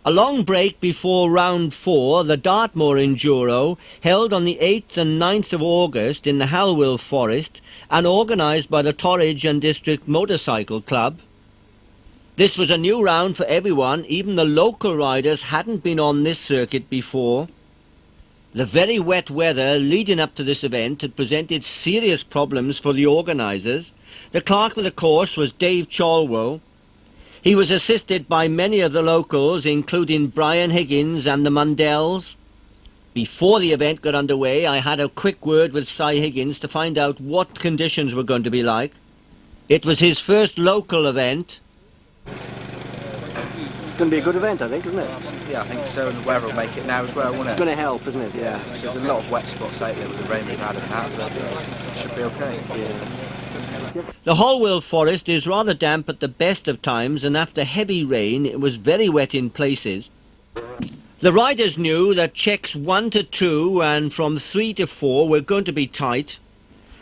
A long break before round 4, the Dartmoor Enduro, held on the 8th and 9th of August in the Halwell Forest and organised by the Torridge and District Motorcycle Club. This was a new round for everyone. Even the local riders hadn't been on this circuit before. The very wet weather leading up to this event had presented serious problems for the organisers. The clerk of the course was Dave Chalwell. He was assisted by many of the locals, including Brian Higgins and the Mundells. Before the event got underway, I had a quick word with Cy Higgins to find out what conditions were going to be like. It was his first local event. It's going to be a good event, I think, isn't it? Yeah, I think so, and the weather will make it now as well, won't it? It's going to help, isn't it? Yeah. So there's a lot of wet spots out there with the rain we've had and that, but it should be okay. Yeah. The Halwell Forest is rather damp at the best of times, and after heavy rain it was very wet in places. The riders knew that checks 1 to 2 and from 3 to 4 were going to be tight.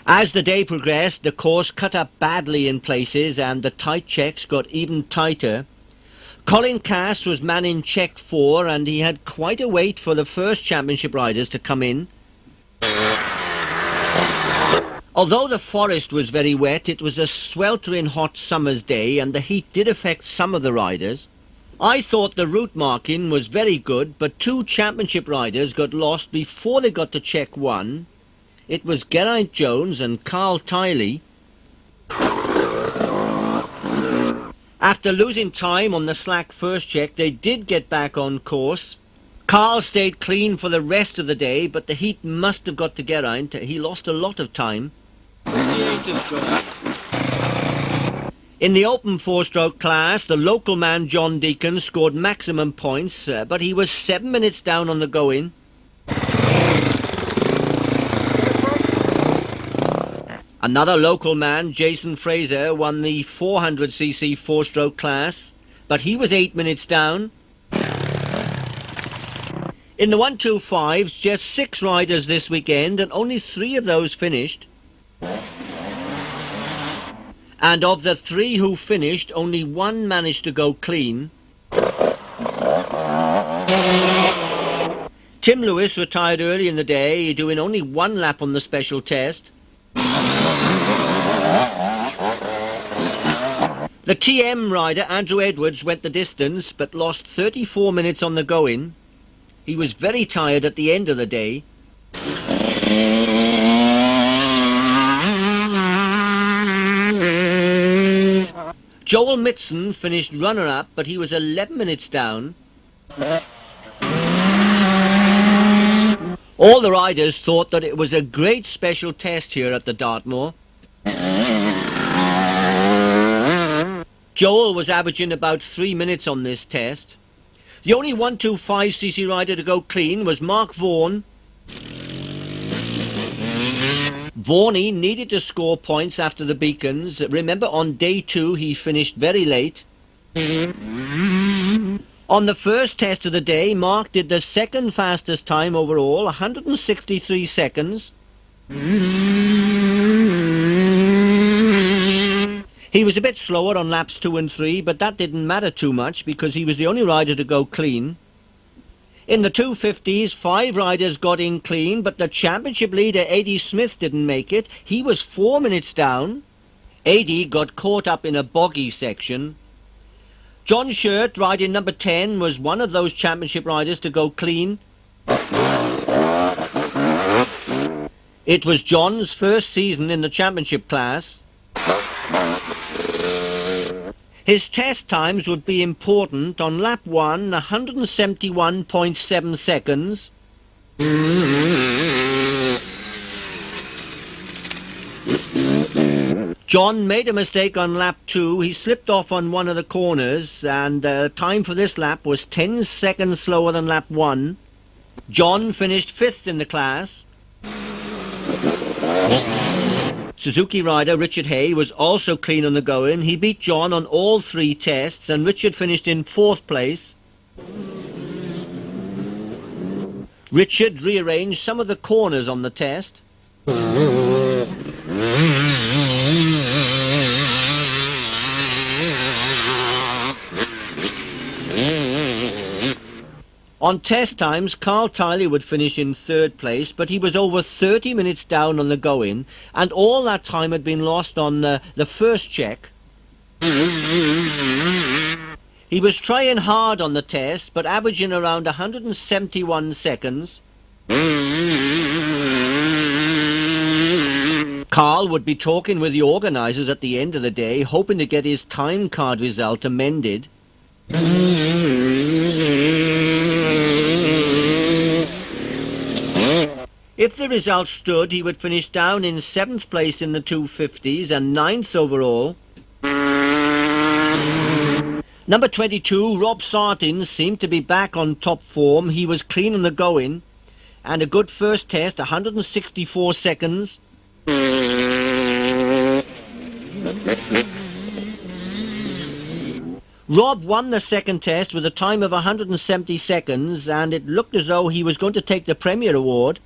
As the day progressed, the course cut up badly in places and the tight checks got even tighter. Colin Cass was manning check 4 and he had quite a wait for the first championship riders to come in. Although the forest was very wet, it was a sweltering hot summer's day and the heat did affect some of the riders. I thought the route marking was very good, but 2 championship riders got lost before they got to check 1. It was Geraint Jones and Carl Tiley. After losing time on the slack first check, they did get back on course. Carl stayed clean for the rest of the day, but the heat must have got to Geraint. He lost a lot of time. In the open 4-stroke class, the local man John Deacon scored maximum points, but he was 7 minutes down on the go-in. Another local man, Jason Fraser, won the 400cc 4-stroke class, but he was 8 minutes down. In the 125s, just 6 riders this weekend, and only 3 of those finished. And of the 3 who finished, only 1 managed to go clean. Tim Lewis retired early in the day, doing only 1 lap on the special test. The TM rider, Andrew Edwards, went the distance, but lost 34 minutes on the go-in. He was very tired at the end of the day. Joel Mitson finished runner-up, but he was 11 minutes down. All the riders thought that it was a great special test here at the Dartmoor. Joel was averaging about 3 minutes on this test. The only 125cc rider to go clean was Mark Vaughan. Vaughan needed to score points after the beacons. Remember, on day 2 he finished very late. On the first test of the day, Mark did the second fastest time overall, 163 seconds. He was a bit slower on laps 2 and 3, but that didn't matter too much because he was the only rider to go clean. In the 250s, 5 riders got in clean, but the championship leader, Eddie Smith, didn't make it. He was 4 minutes down. Eddie got caught up in a boggy section. John Shirt, riding number 10, was one of those championship riders to go clean. It was John's first season in the championship class. His test times would be important. On lap 1, 171.7 seconds. John made a mistake on lap 2. He slipped off on one of the corners, and time for this lap was 10 seconds slower than lap 1. John finished 5th in the class. Suzuki rider Richard Hay was also clean on the go-in. He beat John on all 3 tests, and Richard finished in 4th place. Richard rearranged some of the corners on the test. On test times, Carl Tiley would finish in third place, but he was over 30 minutes down on the go-in, and all that time had been lost on the first check. He was trying hard on the test, but averaging around 171 seconds. Carl would be talking with the organisers at the end of the day, hoping to get his time card result amended. If the result stood, he would finish down in 7th place in the 250s and 9th overall. Number 22, Rob Sartin, seemed to be back on top form. He was clean on the go-in, and a good first test, 164 seconds. Rob won the second test with a time of 170 seconds, and it looked as though he was going to take the Premier Award.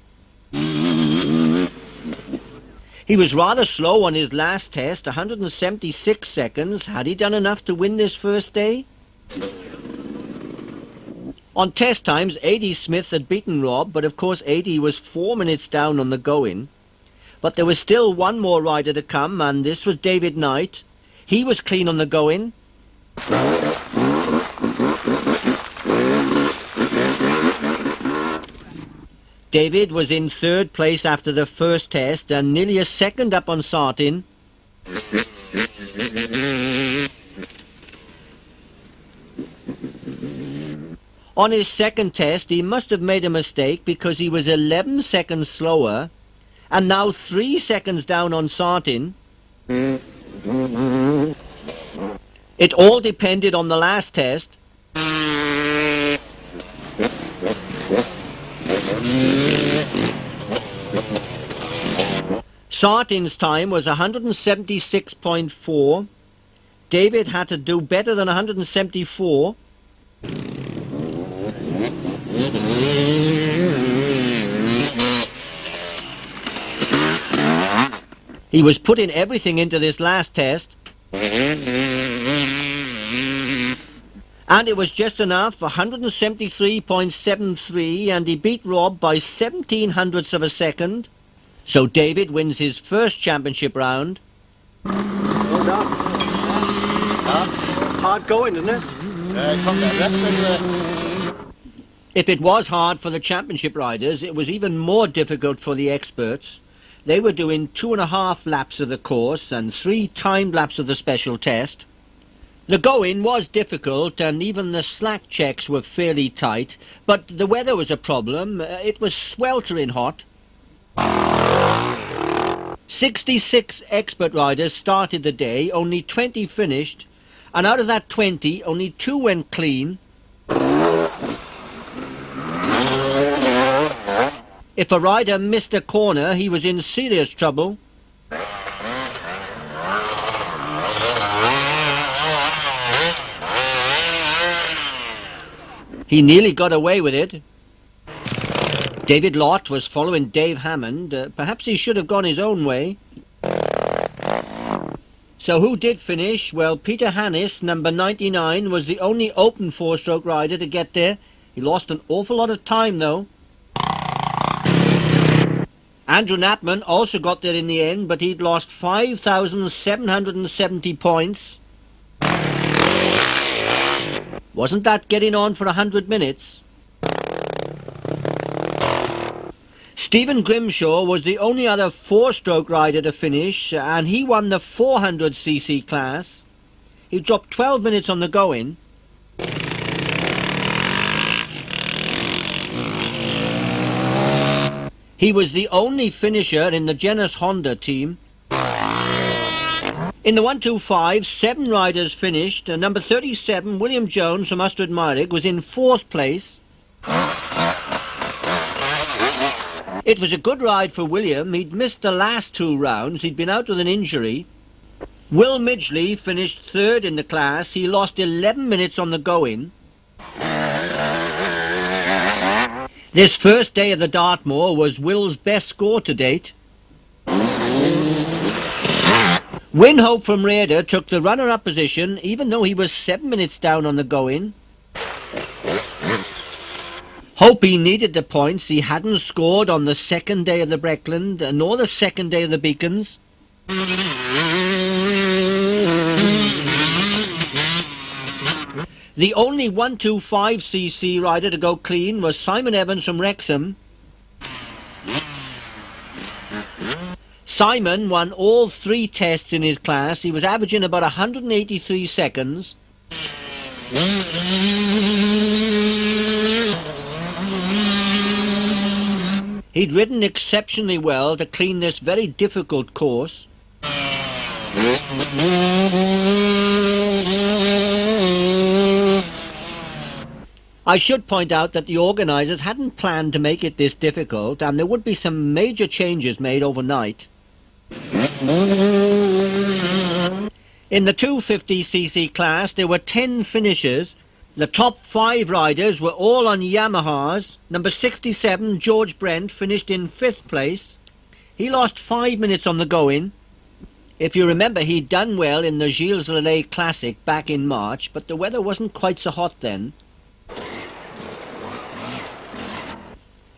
He was rather slow on his last test, 176 seconds. Had he done enough to win this first day? On test times, A.D. Smith had beaten Rob, but of course A.D. was 4 minutes down on the go-in. But there was still one more rider to come, and this was David Knight. He was clean on the go-in. David was in third place after the first test and nearly a second up on Sartin. On his second test he must have made a mistake because he was 11 seconds slower and now 3 seconds down on Sartin. It all depended on the last test. Sartin's time was 176.4. David had to do better than 174. He was putting everything into this last test. And it was just enough, 173.73, and he beat Rob by 17 hundredths of a second. So David wins his first championship round. Well done. Hard going, isn't it? If it was hard for the championship riders, it was even more difficult for the experts. They were doing 2.5 laps of the course and 3 timed laps of the special test. The go-in was difficult and even the slack checks were fairly tight, but the weather was a problem. It was sweltering hot. 66 expert riders started the day, only 20 finished, and out of that 20, only 2 went clean. If a rider missed a corner, he was in serious trouble. He nearly got away with it. David Lott was following Dave Hammond. Perhaps he should have gone his own way. So who did finish? Well, Peter Hannis, number 99, was the only open 4-stroke rider to get there. He lost an awful lot of time, though. Andrew Knapman also got there in the end, but he'd lost 5,770 points. Wasn't that getting on for 100 minutes? Stephen Grimshaw was the only other 4-stroke rider to finish, and he won the 400cc class. He dropped 12 minutes on the go-in. He was the only finisher in the Genus Honda team. In the 125, 7 riders finished. Number 37, William Jones from Ystad Meurig, was in 4th place. It was a good ride for William. He'd missed the last 2 rounds. He'd been out with an injury. Will Midgley finished 3rd in the class. He lost 11 minutes on the go-in. This first day of the Dartmoor was Will's best score to date. Winhope from Raider took the runner-up position, even though he was 7 minutes down on the go-in. Hope he needed the points he hadn't scored on the second day of the Breckland, nor the second day of the Beacons. The only 125cc rider to go clean was Simon Evans from Wrexham. Simon won all 3 tests in his class. He was averaging about 183 seconds. He'd ridden exceptionally well to clean this very difficult course. I should point out that the organisers hadn't planned to make it this difficult, and there would be some major changes made overnight. In the 250cc class there were 10 finishers. The top 5 riders were all on Yamahas. Number 67, George Brent, finished in 5th place. He lost 5 minutes on the go-in. If you remember, he'd done well in the Gilles Lelay Classic back in March, but the weather wasn't quite so hot then.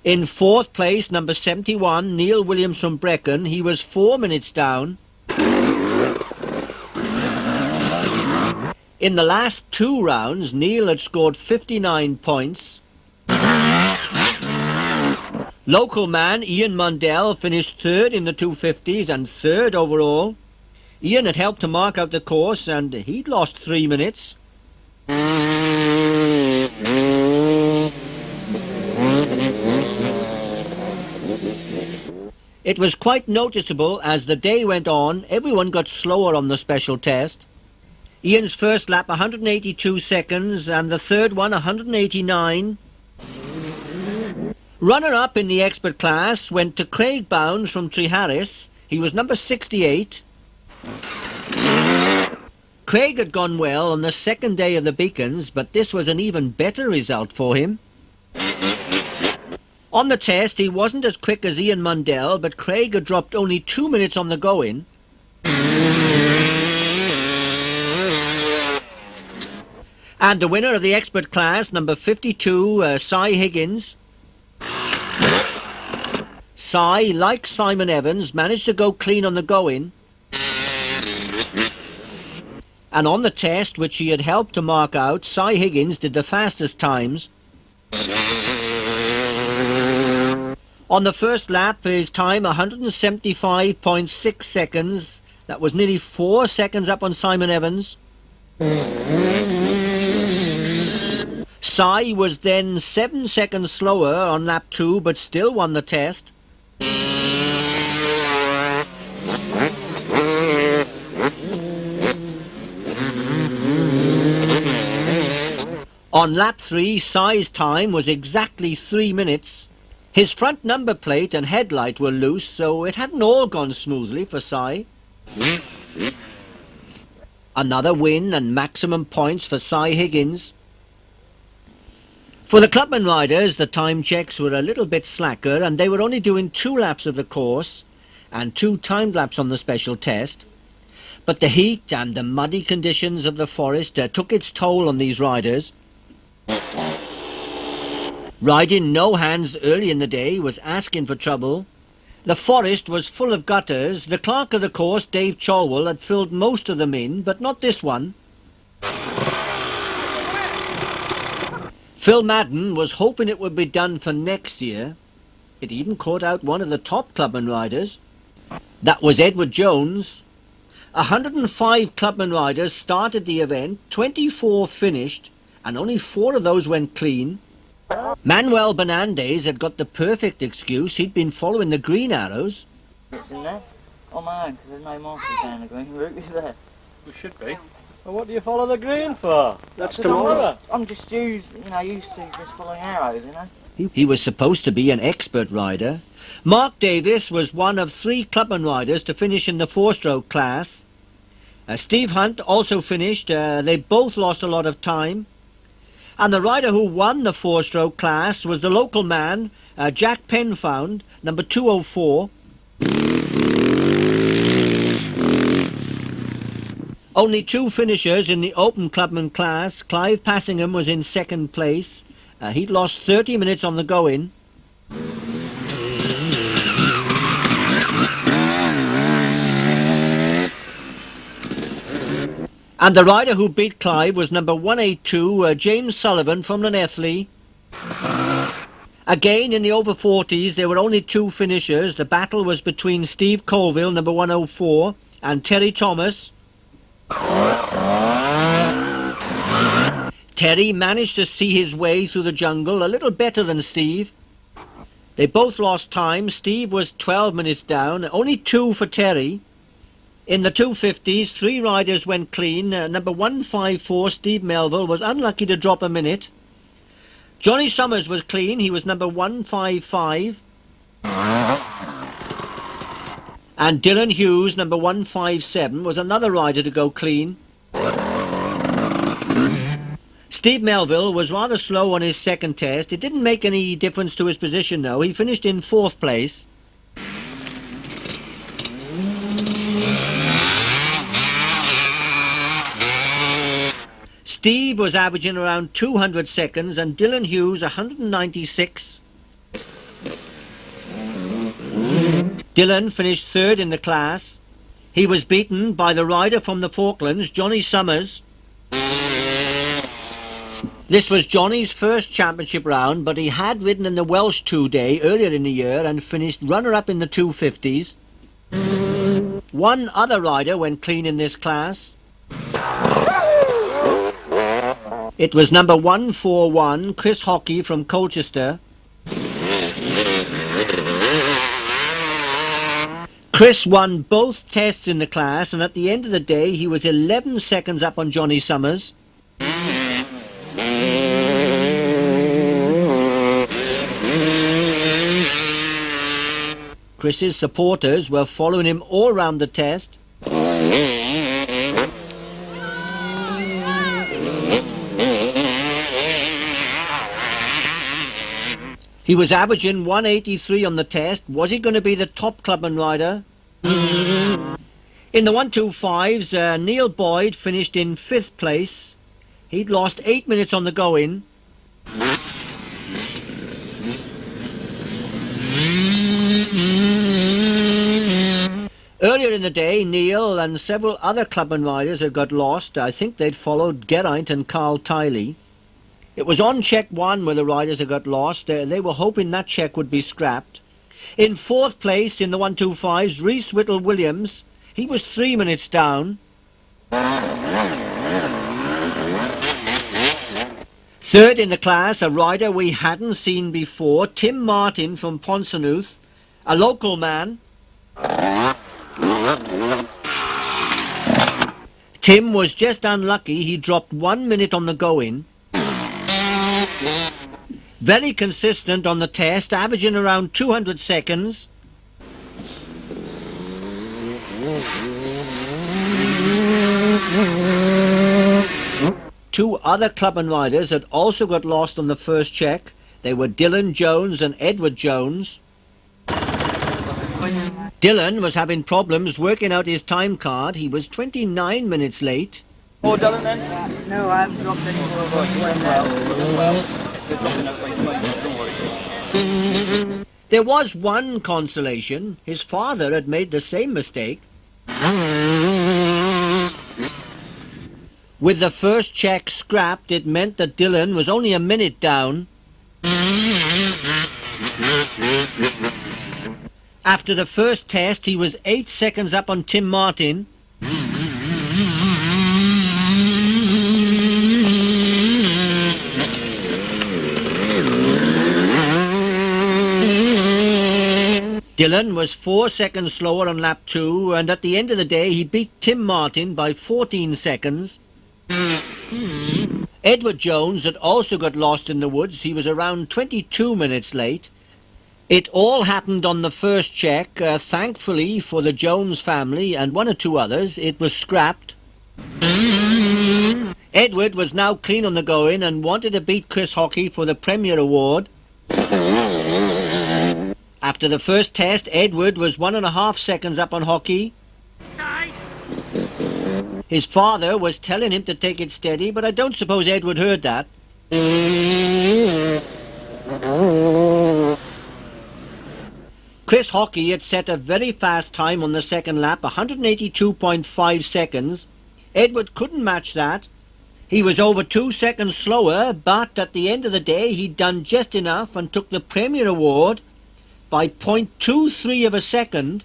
In 4th place, number 71, Neil Williams from Brecon. He was 4 minutes down. In the last 2 rounds, Neil had scored 59 points. Local man Ian Mundell finished 3rd in the 250s and 3rd overall. Ian had helped to mark out the course, and he'd lost 3 minutes. It was quite noticeable as the day went on. Everyone got slower on the special test. Ian's first lap 182 seconds and the third one 189. Runner-up in the expert class went to Craig Bounds from Treharris. He was number 68. Craig had gone well on the second day of the Beacons, but this was an even better result for him. On the test he wasn't as quick as Ian Mundell, but Craig had dropped only 2 minutes on the go-in. And the winner of the expert class, number 52, Cy Higgins. Cy, like Simon Evans, managed to go clean on the go-in. And on the test, which he had helped to mark out, Cy Higgins did the fastest times. On the first lap, his time 175.6 seconds. That was nearly 4 seconds up on Simon Evans. Cy was then 7 seconds slower on lap 2, but still won the test. On lap 3, Cy's time was exactly 3 minutes. His front number plate and headlight were loose, so it hadn't all gone smoothly for Cy. Another win and maximum points for Cy Higgins. For the clubman riders, the time checks were a little bit slacker, and they were only doing 2 laps of the course and 2 timed laps on the special test. But the heat and the muddy conditions of the forest took its toll on these riders. Riding no hands early in the day was asking for trouble. The forest was full of gutters. The clerk of the course, Dave Chalwell, had filled most of them in, but not this one. Phil Madden was hoping it would be done for next year. It even caught out one of the top clubman riders. That was Edward Jones. 105 clubman riders started the event, 24 finished, and only 4 of those went clean. Manuel Bernandez had got the perfect excuse. He'd been following the green arrows. It's in there on my own because there's no markers down the green route, is there? We should be. Well, what do you follow the green for? That's tomorrow. I'm just used to just following arrows, you know. He was supposed to be an expert rider. Mark Davis was one of 3 clubman riders to finish in the 4-stroke class. Steve Hunt also finished. They both lost a lot of time. And the rider who won the 4-stroke class was the local man, Jack Penfound, number 204. Only 2 finishers in the open clubman class. Clive Passingham was in 2nd place, He'd lost 30 minutes on the go-in. And the rider who beat Clive was number 182, James Sullivan from Llanelli. Again, in the over 40s, there were only two finishers. The battle was between Steve Colville, number 104, and Terry Thomas. Terry managed to see his way through the jungle a little better than Steve. They both lost time. Steve was 12 minutes down, only 2 for Terry. In the 250s, 3 riders went clean. Number 154, Steve Melville, was unlucky to drop a minute. Johnny Summers was clean. He was number 155. And Dylan Hughes, number 157, was another rider to go clean. Steve Melville was rather slow on his second test. It didn't make any difference to his position, though. He finished in 4th place. Steve was averaging around 200 seconds and Dylan Hughes 196. Dylan finished 3rd in the class. He was beaten by the rider from the Falklands, Johnny Summers. This was Johnny's first championship round, but he had ridden in the Welsh 2-day earlier in the year and finished runner-up in the 250s. One other rider went clean in this class. It was number 141, Chris Hockey from Colchester. Chris won both tests in the class, and at the end of the day he was 11 seconds up on Johnny Summers. Chris's supporters were following him all round the test. He was averaging 183 on the test. Was he going to be the top clubman rider? In the 125s, Neil Boyd finished in 5th place. He'd lost 8 minutes on the go-in. Earlier in the day, Neil and several other clubman riders had got lost. I think they'd followed Geraint and Carl Tiley. It was on check 1 where the riders had got lost. They were hoping that check would be scrapped. In 4th place in the 125s, Rhys Whittle-Williams. He was 3 minutes down. 3rd in the class, a rider we hadn't seen before, Tim Martin from Ponsanooth, a local man. Tim was just unlucky. He dropped 1 minute on the go-in. Very consistent on the test, averaging around 200 seconds. Two other clubman riders had also got lost on the first check. They were Dylan Jones and Edward Jones. Dylan was having problems working out his time card. He was 29 minutes late. Oh, Dylan then? No, I haven't dropped any more. There was one consolation. His father had made the same mistake. With the first check scrapped, it meant that Dylan was only a minute down. After the first test, he was 8 seconds up on Tim Martin. Dylan was 4 seconds slower on lap 2, and at the end of the day he beat Tim Martin by 14 seconds. Edward Jones had also got lost in the woods. He was around 22 minutes late. It all happened on the first check. Thankfully for the Jones family and 1 or 2 others, it was scrapped. Edward was now clean on the go-in and wanted to beat Chris Hockey for the Premier Award. After the first test, Edward was 1.5 seconds up on Hockey. His father was telling him to take it steady, but I don't suppose Edward heard that. Chris Hockey had set a very fast time on the second lap, 182.5 seconds. Edward couldn't match that. He was over 2 seconds slower, but at the end of the day he'd done just enough and took the Premier Award by 0.23 of a second.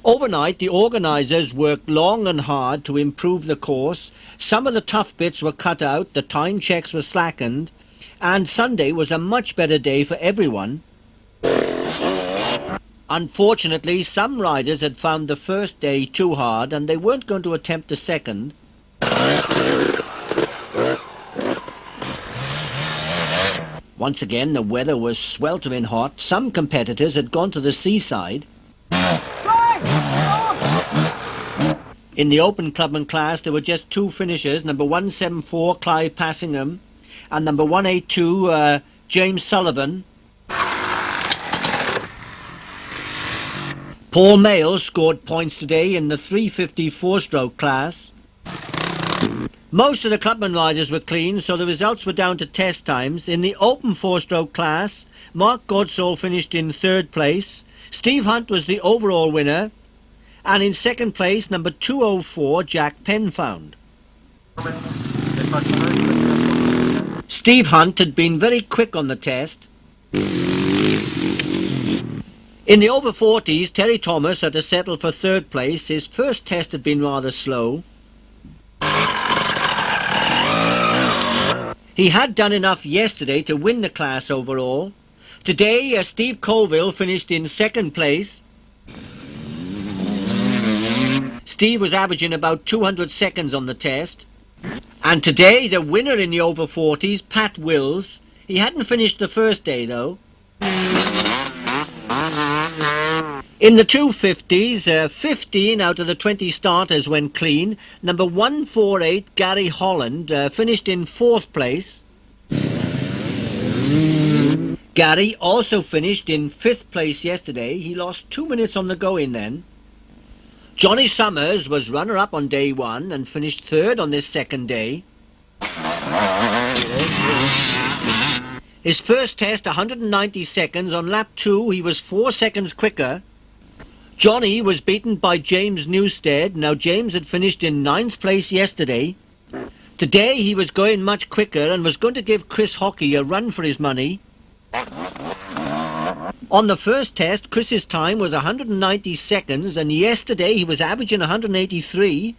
Overnight, the organisers worked long and hard to improve the course. Some of the tough bits were cut out, the time checks were slackened, and Sunday was a much better day for everyone. Unfortunately, some riders had found the first day too hard and they weren't going to attempt the second. Once again, the weather was sweltering hot. Some competitors had gone to the seaside. In the open clubman class, there were just two finishers, number 174, Clive Passingham, and number 182, James Sullivan. Paul Mayle scored points today in the 350 four-stroke class. Most of the clubman riders were clean, so the results were down to test times. In the open four-stroke class, Mark Godsall finished in third place. Steve Hunt was the overall winner. And in second place, number 204, Jack Penfound. Steve Hunt had been very quick on the test. In the over 40s, Terry Thomas had to settle for third place. His first test had been rather slow. He had done enough yesterday to win the class overall. Today, Steve Colville finished in second place. Steve was averaging about 200 seconds on the test. And today, the winner in the over 40s, Pat Wills. He hadn't finished the first day, though. In the 250s, 15 out of the 20 starters went clean. Number 148, Gary Holland, finished in fourth place. Gary also finished in fifth place yesterday. He lost 2 minutes on the go-in then. Johnny Summers was runner-up on day one and finished third on this second day. His first test, 190 seconds. On lap 2, he was 4 seconds quicker. Johnny was beaten by James Newstead. Now, James had finished in 9th place yesterday. Today, he was going much quicker and was going to give Chris Hockey a run for his money. On the first test, Chris's time was 190 seconds, and yesterday he was averaging 183.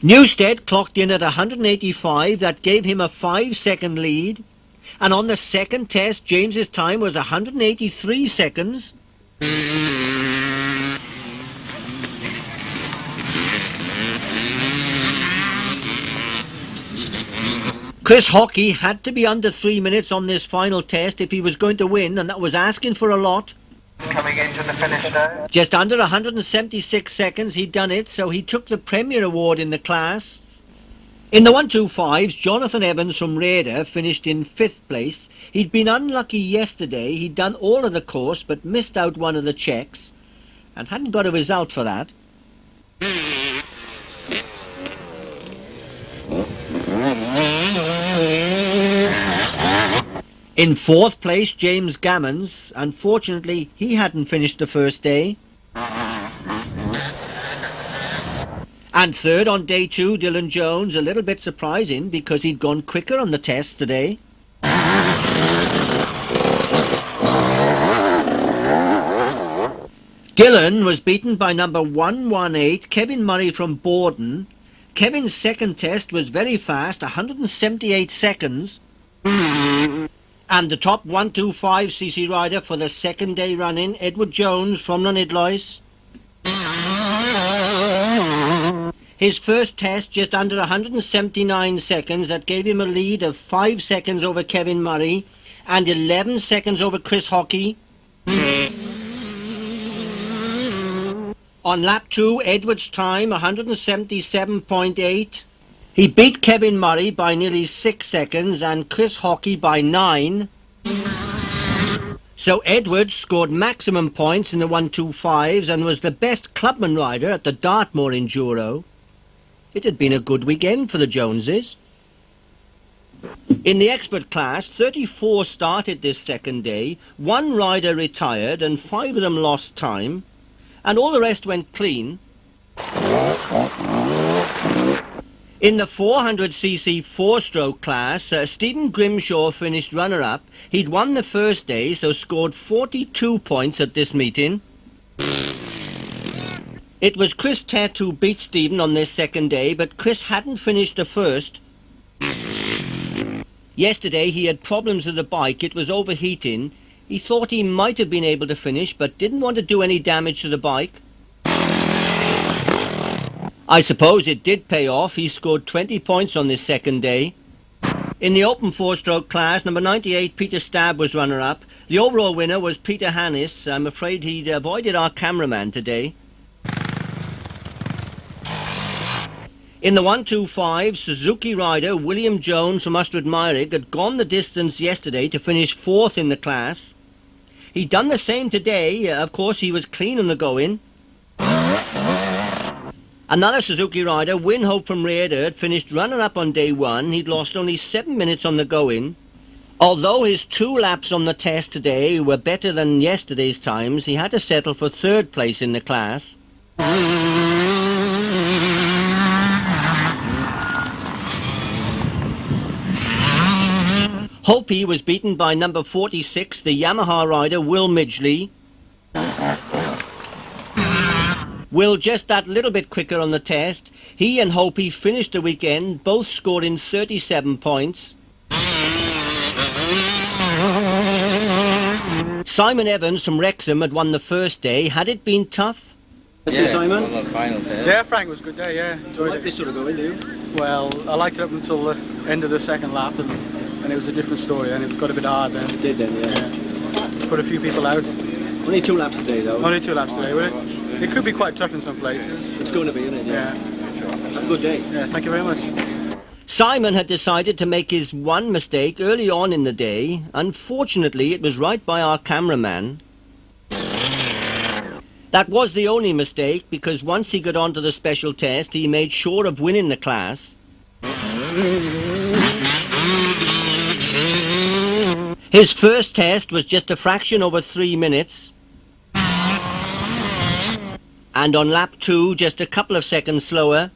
Newstead clocked in at 185. That gave him a 5-second lead. And on the second test, James's time was 183 seconds. Chris Hockey had to be under 3 minutes on this final test if he was going to win, and that was asking for a lot. Coming into the finish now. Just under 176 seconds he'd done it, so he took the Premier Award in the class. In the 125s, Jonathan Evans from Raider finished in 5th place. He'd been unlucky yesterday. He'd done all of the course but missed out one of the checks and hadn't got a result for that. In 4th place, James Gammons. Unfortunately, he hadn't finished the first day. And third on day 2, Dylan Jones. A little bit surprising because he'd gone quicker on the test today. Dylan was beaten by number 118, Kevin Murray from Borden. Kevin's second test was very fast, 178 seconds. And the top 125cc rider for the second day run-in, Edward Jones from Llanidloes. His first test just under 179 seconds. That gave him a lead of 5 seconds over Kevin Murray and 11 seconds over Chris Hockey. On lap 2, Edward's time, 177.8. He beat Kevin Murray by nearly 6 seconds and Chris Hockey by 9. So Edwards scored maximum points in the 125s and was the best clubman rider at the Dartmoor Enduro. It had been a good weekend for the Joneses. In the expert class, 34 started this second day, 1 rider retired and 5 of them lost time, and all the rest went clean. In the 400cc 4-stroke class, Stephen Grimshaw finished runner-up. He'd won the first day, so scored 42 points at this meeting. It was Chris Tett who beat Stephen on this second day, but Chris hadn't finished the first. Yesterday he had problems with the bike. It was overheating. He thought he might have been able to finish, but didn't want to do any damage to the bike. I suppose it did pay off. He scored 20 points on this second day. In the open 4-stroke class, number 98, Peter Stabb was runner-up. The overall winner was Peter Hannis. I'm afraid he'd avoided our cameraman today. In the 125, Suzuki rider William Jones from Ystwyth Myrig had gone the distance yesterday to finish 4th in the class. He'd done the same today. Of course, he was clean on the go-in. Another Suzuki rider, Winhope from Rearderd, finished runner-up on day 1. He'd lost only 7 minutes on the go-in. Although his 2 laps on the test today were better than yesterday's times, he had to settle for 3rd place in the class. Hopi was beaten by number 46, the Yamaha rider Will Midgley. Will just that little bit quicker on the test. He and Hopi finished the weekend, both scoring 37 points. Simon Evans from Wrexham had won the first day. Had it been tough? Mr. Simon? Yeah, Frank, was a good day, yeah. Enjoyed it. This sort of going, do you? Well, I liked it up until the end of the second lap, and it was a different story, and it got a bit hard then. It did then, yeah. Put a few people out. Only 2 laps today, though. Only 2 laps today, will it? It could be quite tough in some places. It's going to be, isn't it? Yeah. Have a good day. Yeah, thank you very much. Simon had decided to make his one mistake early on in the day. Unfortunately, it was right by our cameraman. That was the only mistake, because once he got onto the special test, he made sure of winning the class. His first test was just a fraction over 3 minutes. And on lap 2, just a couple of seconds slower.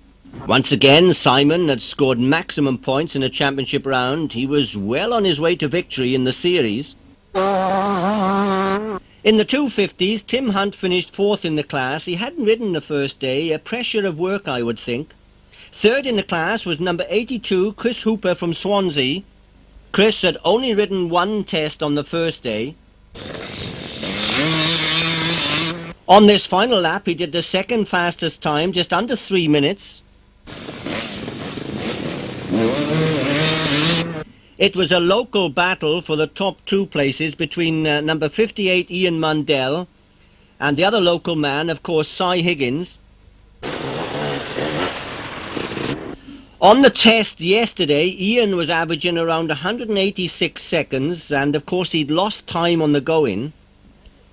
Once again, Simon had scored maximum points in a championship round. He was well on his way to victory in the series. In the 250s, Tim Hunt finished 4th in the class. He hadn't ridden the first day, a pressure of work, I would think. 3rd in the class was number 82, Chris Hooper from Swansea. Chris had only ridden 1 test on the first day. On this final lap, he did the second fastest time, just under 3 minutes. It was a local battle for the top 2 places between number 58, Ian Mundell, and the other local man, of course, Cy Higgins. On the test yesterday, Ian was averaging around 186 seconds, and of course he'd lost time on the go-in.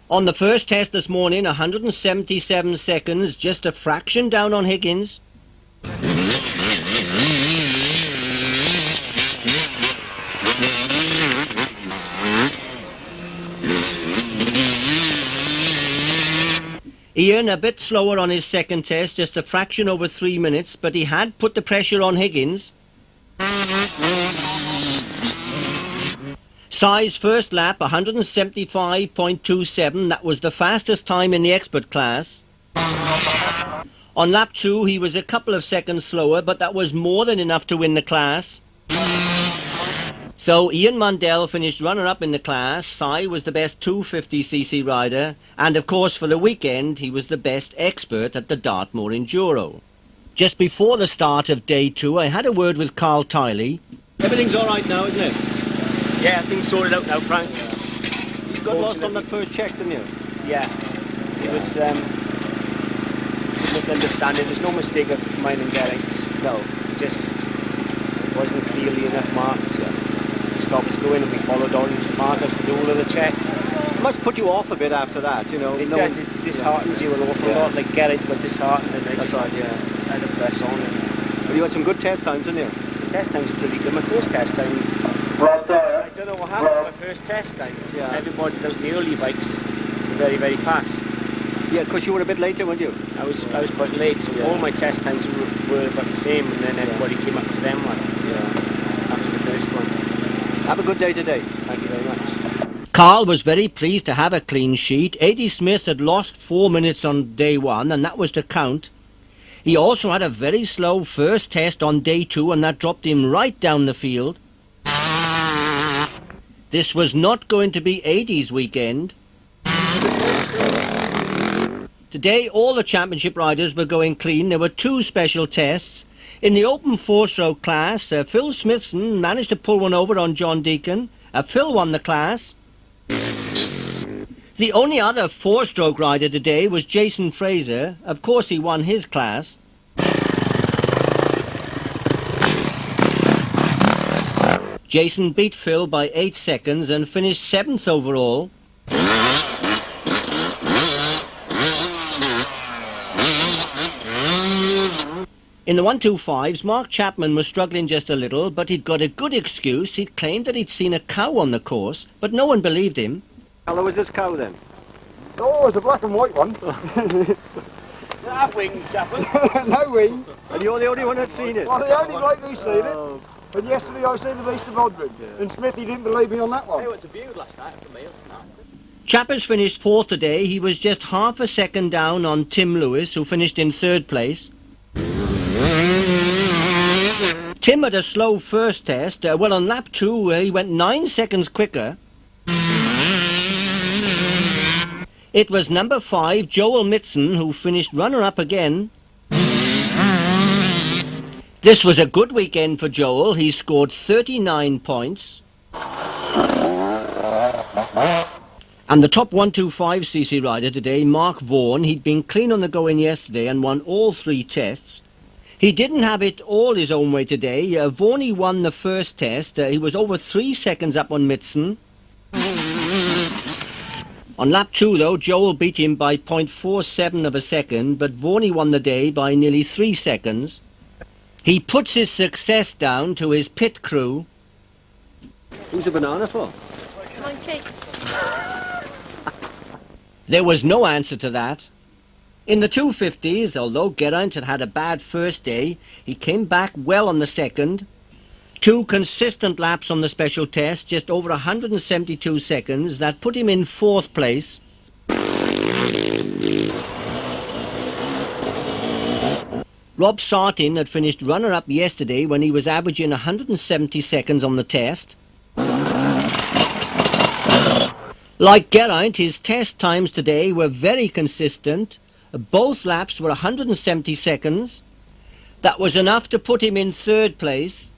On the first test this morning, 177 seconds, just a fraction down on Higgins. Ian a bit slower on his second test, just a fraction over 3 minutes, but he had put the pressure on Higgins. Size first lap, 175.27. That was the fastest time in the expert class. On lap 2, he was a couple of seconds slower, but that was more than enough to win the class. So Ian Mundell finished runner-up in the class. Cy was the best 250cc rider, and of course for the weekend he was the best expert at the Dartmoor Enduro. Just before the start of day 2, I had a word with Carl Tiley. Everything's all right now, isn't it? Yeah, things sorted out now, Frank. You got lost on that first check, didn't you? Yeah. It was misunderstanding. There's no mistake of mine and Derek's. No, just it wasn't clearly enough marked. To stop us going, and we followed orange markers to do all of the check. It must put you off a bit after that, you know. It does. It disheartens you an awful lot. Like Gerrit got disheartened, and I That's just right, yeah. had to press on. But you had some good test times, didn't you? Test times were pretty good. My first test time, I don't know what happened. My first test time, everybody, the early bikes were very, very fast. Yeah, because you were a bit later, weren't you? I was quite late, so all my test times were about the same, and then everybody came up to them after the first one. Have a good day today. Thank you very much. Carl was very pleased to have a clean sheet. Eddie Smith had lost 4 minutes on day 1, and that was to count. He also had a very slow first test on day 2, and that dropped him right down the field. This was not going to be Eddie's weekend. Today all the championship riders were going clean. There were 2 special tests. In the open 4-stroke class, Phil Smithson managed to pull one over on John Deacon. Phil won the class. The only other 4-stroke rider today was Jason Fraser. Of course he won his class. Jason beat Phil by 8 seconds and finished 7th overall. In the 125s, Mark Chapman was struggling just a little, but he'd got a good excuse. He'd claimed that he'd seen a cow on the course, but no one believed him. How colour was this cow then? Oh, it's a black and white one. You have wings, Chapman. No wings. And you're the only one that's seen it? Well, the only bloke who's seen it. And yesterday I seen the East of Rodman. And Smithy didn't believe me on that one. I went to Bude last night after meal tonight. Chappers finished 4th today. He was just half a second down on Tim Lewis, who finished in 3rd place. Tim had a slow first test. Well, on lap 2, he went 9 seconds quicker. It was number 5, Joel Mitson, who finished runner-up again. This was a good weekend for Joel. He scored 39 points. And the top 125cc rider today, Mark Vaughan, he'd been clean on the go-in yesterday and won all 3 tests. He didn't have it all his own way today. Vaughan won the first test. He was over 3 seconds up on Mitson. On lap 2, though, Joel beat him by 0.47 of a second, but Vaughan won the day by nearly 3 seconds. He puts his success down to his pit crew. Who's a banana for? Monkey. There was no answer to that. In the 250s, although Geraint had had a bad first day, he came back well on the second. 2 consistent laps on the special test, just over 172 seconds. That put him in 4th place. Rob Sartin had finished runner-up yesterday when he was averaging 170 seconds on the test. Like Geraint, his test times today were very consistent. Both laps were 170 seconds. That was enough to put him in 3rd place.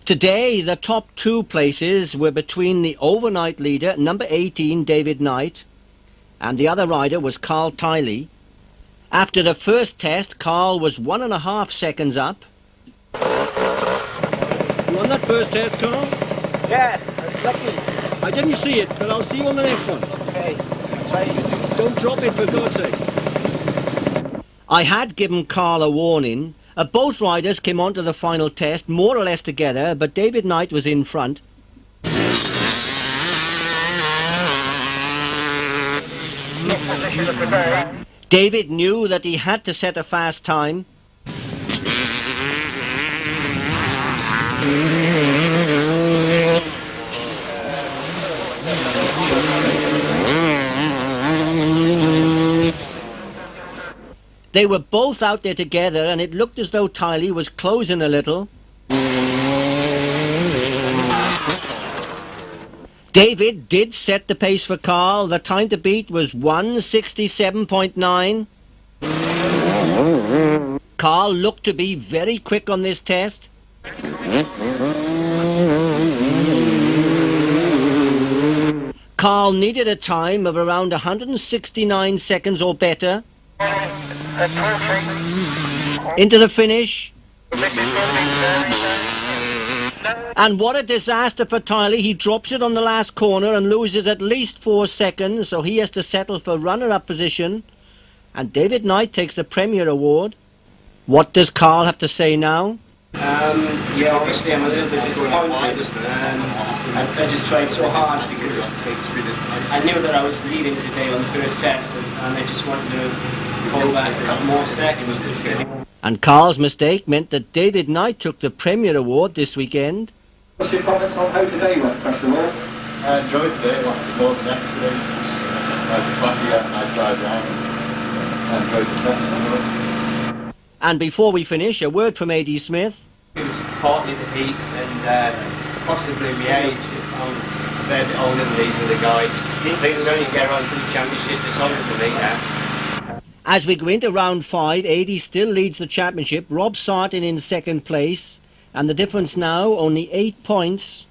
Today, the top 2 places were between the overnight leader, number 18, David Knight, and the other rider was Carl Tiley. After the first test, Carl was 1.5 seconds up. You won that first test, Carl? Yeah, I was lucky. I didn't see it, but I'll see you on the next one. Okay, try. Don't drop it, for God's sake. I had given Carl a warning. Both riders came on to the final test more or less together, but David Knight was in front. David knew that he had to set a fast time. They were both out there together, and it looked as though Tiley was closing a little. David did set the pace for Carl. The time to beat was 1:67.9. Carl looked to be very quick on this test. Carl needed a time of around 169 seconds or better. Into the finish. And what a disaster for Tiley. He drops it on the last corner and loses at least 4 seconds, so he has to settle for runner-up position. And David Knight takes the Premier Award. What does Carl have to say now? Yeah, obviously I'm a little bit disappointed. I just tried so hard because I knew that I was leading today on the first test, and I just wanted to pull back a couple more seconds to get it. And Carl's mistake meant that David Knight took the Premier Award this weekend. What's your comments on how today went, first of all? I enjoyed today. I wanted to go next today. I was lucky that I drive down and enjoyed the test. And before we finish, a word from A.D. Smith. It was partly the heat and possibly my age. I'm a fair bit older than these other guys. Things only get on to the championship. It's over for me now. As we go into round 5, A.D. still leads the championship. Rob Sartin in second place. And the difference now, only 8 points.